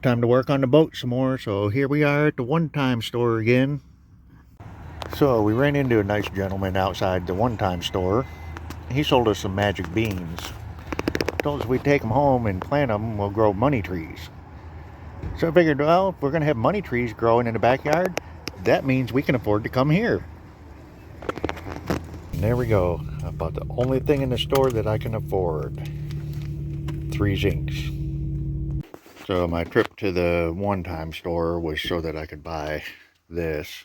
time to work on the boat some more. So here we are at the one-time store again. So we ran into a nice gentleman outside the one-time store. He sold us some magic beans. Told us we'd take them home and plant them, we'll grow money trees. So I figured, well, if we're going to have money trees growing in the backyard, that means we can afford to come here. And there we go. I bought the only thing in the store that I can afford. 3 zincs. So my trip to the one-time store was so that I could buy this.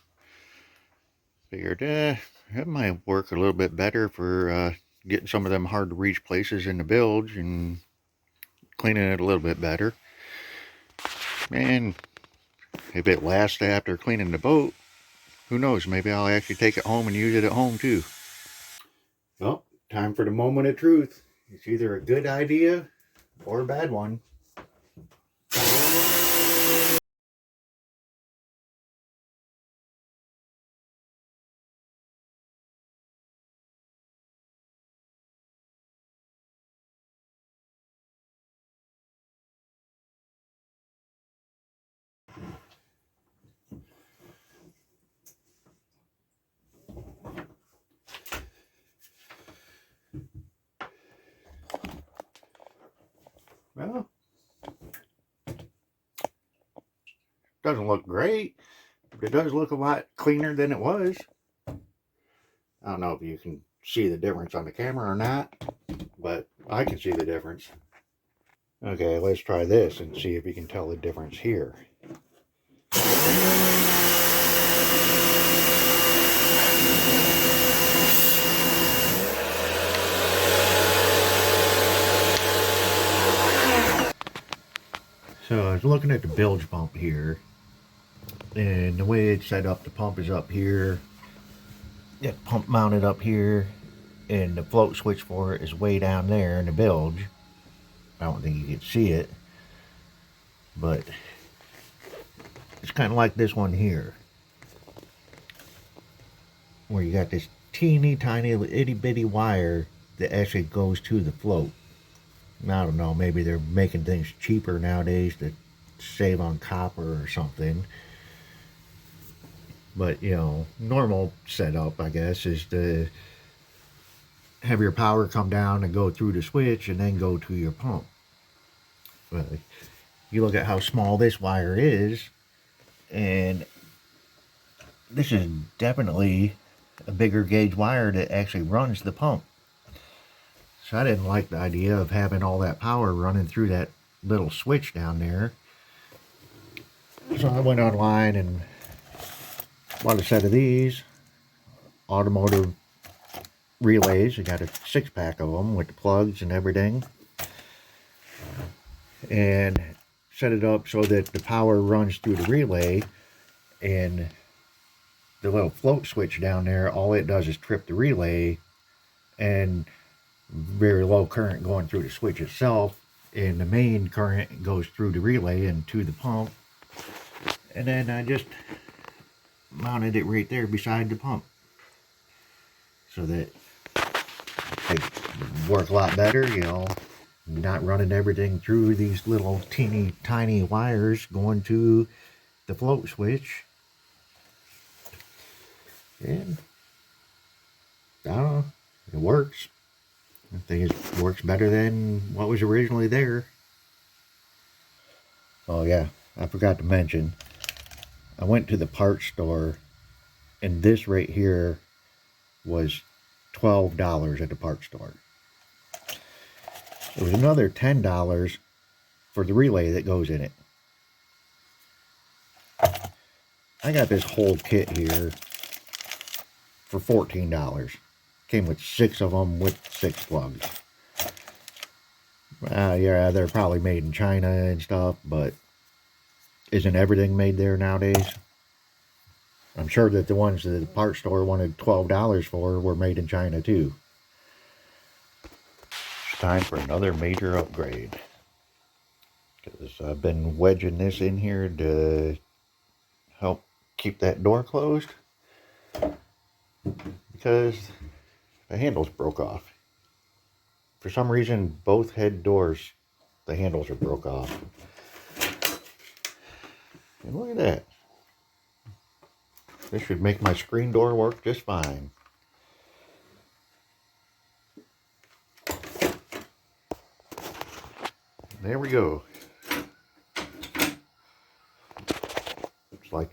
Figured, that might work a little bit better for getting some of them hard to reach places in the bilge and cleaning it a little bit better. And if it lasts after cleaning the boat, who knows, maybe I'll actually take it home and use it at home too. Well, time for the moment of truth. It's either a good idea or a bad one. Well, doesn't look great, but it does look a lot cleaner than it was. I don't know if you can see the difference on the camera or not, but I can see the difference. Okay, let's try this and see if you can tell the difference here. So I was looking at the bilge pump here, and the way it's set up, the pump is up here, that pump mounted up here, and the float switch for it is way down there in the bilge. I don't think you can see it, but it's kind of like this one here, where you got this teeny tiny itty bitty wire that actually goes to the float. I don't know, maybe they're making things cheaper nowadays to save on copper or something. But, you know, normal setup, I guess, is to have your power come down and go through the switch and then go to your pump. But you look at how small this wire is, and this is definitely a bigger gauge wire that actually runs the pump. So I didn't like the idea of having all that power running through that little switch down there. So I went online and bought a set of these automotive relays. I got a 6-pack of them with the plugs and everything, and set it up so that the power runs through the relay, and the little float switch down there, all it does is trip the relay, and very low current going through the switch itself, and the main current goes through the relay and to the pump. And then I just mounted it right there beside the pump so that it work a lot better, you know, not running everything through these little teeny tiny wires going to the float switch. And I don't know, it works. I think it works better than what was originally there. Oh yeah, I forgot to mention, I went to the parts store, and this right here was $12 at the parts store. There was another $10 for the relay that goes in it. I got this whole kit here for $14. Came with 6 of them with 6 plugs. Yeah, they're probably made in China and stuff, but isn't everything made there nowadays? I'm sure that the ones that the parts store wanted $12 for were made in China too. It's time for another major upgrade, because I've been wedging this in here to help keep that door closed, because the handles broke off. For some reason, both head doors, the handles are broke off. And look at that. This should make my screen door work just fine. There we go. Looks like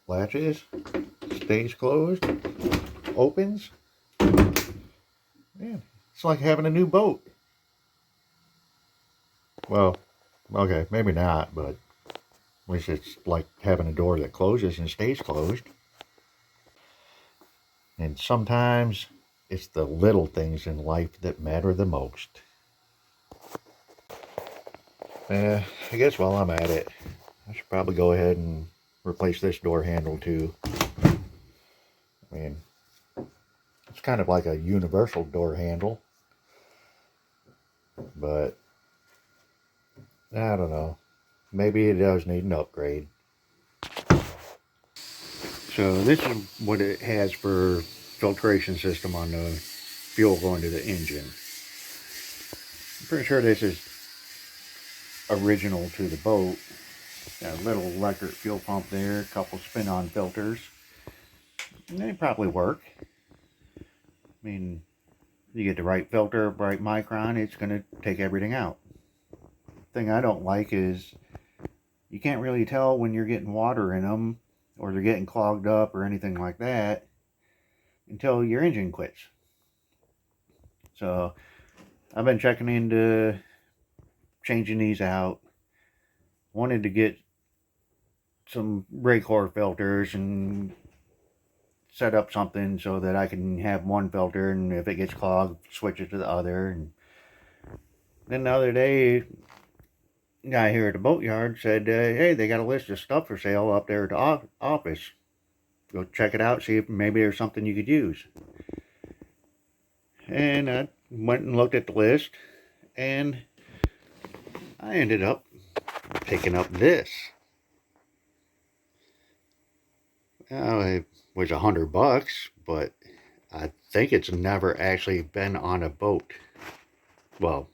latches, stays closed, opens. Man, it's like having a new boat. Well, okay, maybe not, but at least it's like having a door that closes and stays closed. And sometimes it's the little things in life that matter the most. I guess while I'm at it, I should probably go ahead and replace this door handle too. I mean, it's kind of like a universal door handle, but I don't know. Maybe it does need an upgrade. So this is what it has for filtration system on the fuel going to the engine. I'm pretty sure this is original to the boat. Got a little electric fuel pump there, a couple spin-on filters. And they probably work. I mean, you get the right filter, right micron, it's going to take everything out. The thing I don't like is you can't really tell when you're getting water in them or they're getting clogged up or anything like that until your engine quits. So I've been checking into changing these out. Wanted to get some Raycor filters and set up something so that I can have one filter, and if it gets clogged, switch it to the other. And then the other day, guy here at the boatyard said, hey, they got a list of stuff for sale up there at the office. Go check it out, see if maybe there's something you could use. And I went and looked at the list, and I ended up picking up this. It was $100, but I think it's never actually been on a boat. Well,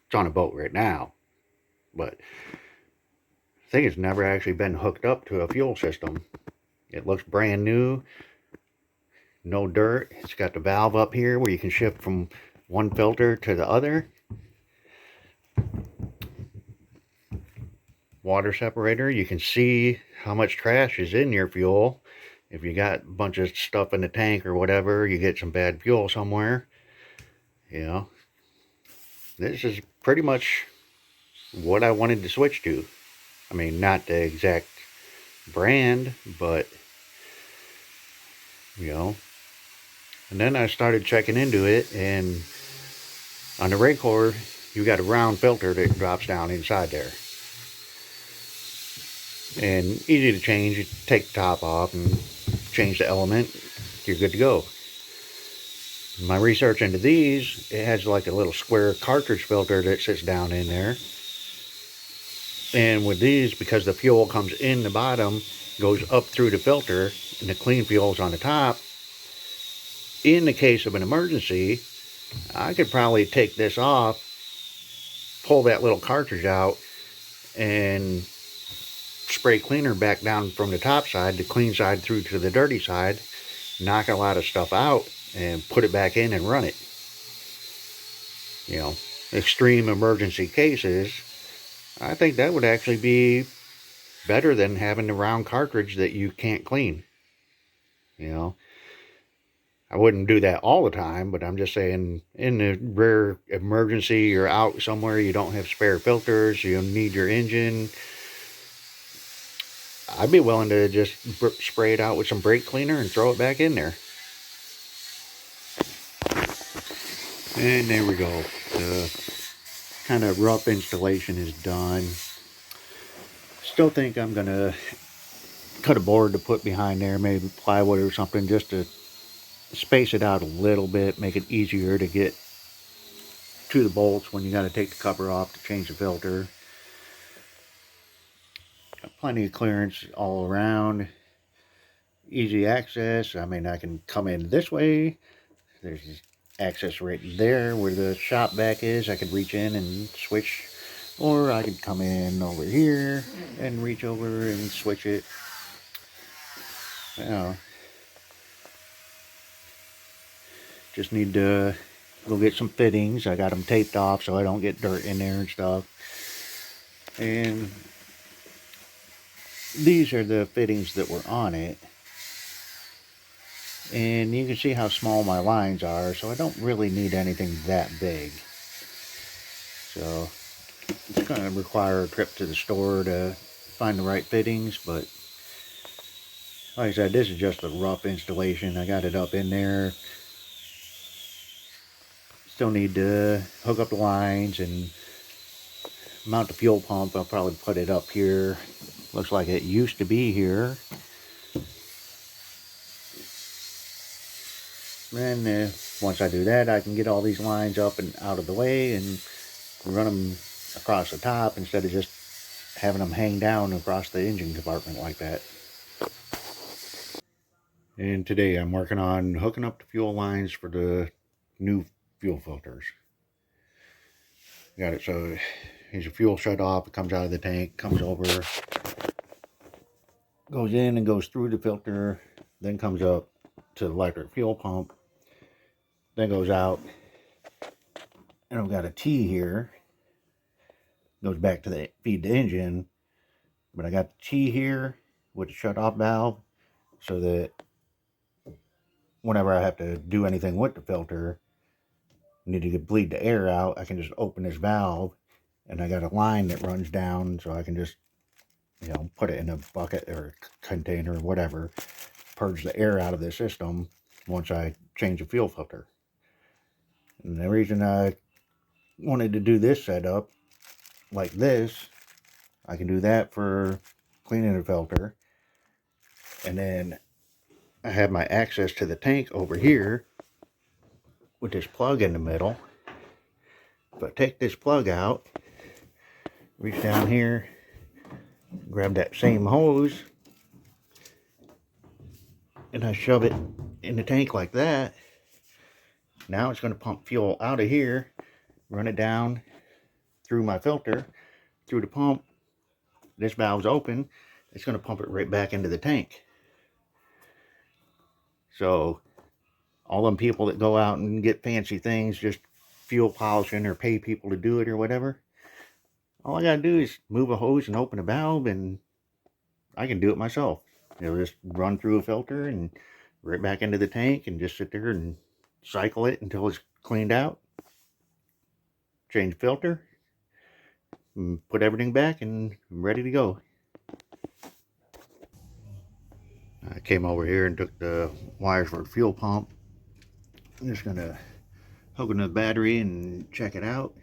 it's on a boat right now, but I think it's never actually been hooked up to a fuel system. It looks brand new, no dirt. It's got the valve up here where you can shift from one filter to the other. Water separator, you can see how much trash is in your fuel. If you got a bunch of stuff in the tank or whatever, you get some bad fuel somewhere. You know, this is pretty much what I wanted to switch to. I mean, not the exact brand, but you know. And then I started checking into it, and on the Raycor, you got a round filter that drops down inside there. And easy to change. You take the top off and change the element, you're good to go. My research into these, it has like a little square cartridge filter that sits down in there. And with these, because the fuel comes in the bottom, goes up through the filter, and the clean fuel is on the top, in the case of an emergency, I could probably take this off, pull that little cartridge out, and spray cleaner back down from the top side, the clean side through to the dirty side, knock a lot of stuff out, and put it back in and run it. You know, extreme emergency cases, I think that would actually be better than having the round cartridge that you can't clean. You know, I wouldn't do that all the time, but I'm just saying, in the rare emergency, you're out somewhere, you don't have spare filters, you need your engine, I'd be willing to just spray it out with some brake cleaner and throw it back in there. And there we go. The kind of rough installation is done. Still think I'm going to cut a board to put behind there, maybe plywood or something, just to space it out a little bit, make it easier to get to the bolts when you got to take the cover off to change the filter. Got plenty of clearance all around. Easy access. I mean, I can come in this way. There's access right there where the shop vac is. I could reach in and switch Or I could come in over here and reach over and switch it. You know, just need to go get some fittings. I got them taped off so I don't get dirt in there and stuff. And these are the fittings that were on it. And you can see how small my lines are, so I don't really need anything that big. So it's going to require a trip to the store to find the right fittings, but like I said, this is just a rough installation. I got it up in there. Still need to hook up the lines and mount the fuel pump. I'll probably put it up here. Looks like it used to be here. And once I do that, I can get all these lines up and out of the way and run them across the top instead of just having them hang down across the engine compartment like that. And today I'm working on hooking up the fuel lines for the new fuel filters. Got it so as your fuel shut off, it comes out of the tank, comes over, goes in and goes through the filter, then comes up to the electric fuel pump, then goes out, and I've got a T here, goes back to the feed the engine, but I got the T here with the shut off valve so that whenever I have to do anything with the filter, need to bleed the air out, I can just open this valve, and I got a line that runs down so I can just, put it in a bucket or container or whatever, purge the air out of the system once I change the fuel filter. And the reason I wanted to do this setup like this, I can do that for cleaning the filter, and then I have my access to the tank over here with this plug in the middle. If I take this plug out, reach down here, grab that same hose, and I shove it in the tank like that. Now it's going to pump fuel out of here, run it down through my filter, through the pump. This valve's open. It's going to pump it right back into the tank. So all them people that go out and get fancy things, just fuel polishing or pay people to do it or whatever, all I got to do is move a hose and open a valve, and I can do it myself. Just run through a filter and right back into the tank and just sit there and cycle it until it's cleaned out. Change filter, and put everything back, and I'm ready to go. I came over here and took the wires for the fuel pump. I'm just going to hook into the battery and check it out.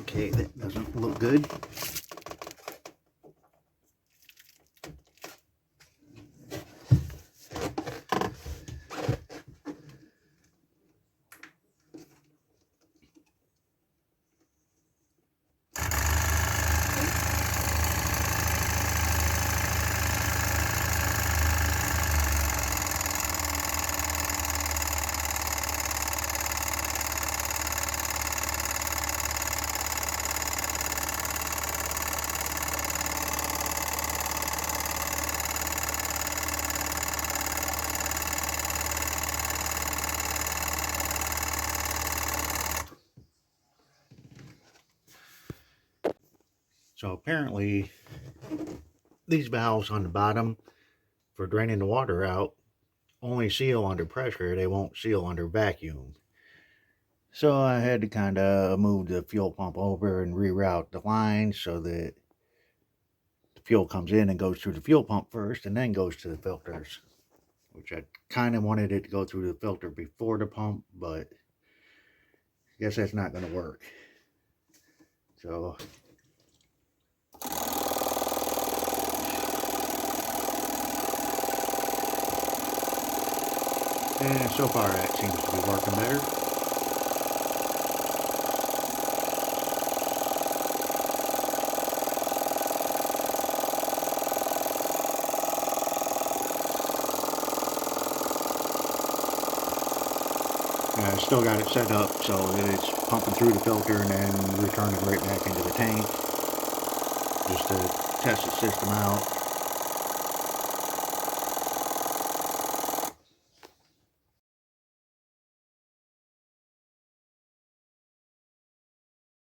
Okay, that doesn't look good. So apparently these valves on the bottom for draining the water out only seal under pressure. They won't seal under vacuum. So I had to kind of move the fuel pump over and reroute the line so that the fuel comes in and goes through the fuel pump first and then goes to the filters, which I kind of wanted it to go through the filter before the pump, but I guess that's not going to work. So and so far that seems to be working better. I still got it set up so that it's pumping through the filter and then returning right back into the tank just to test the system out.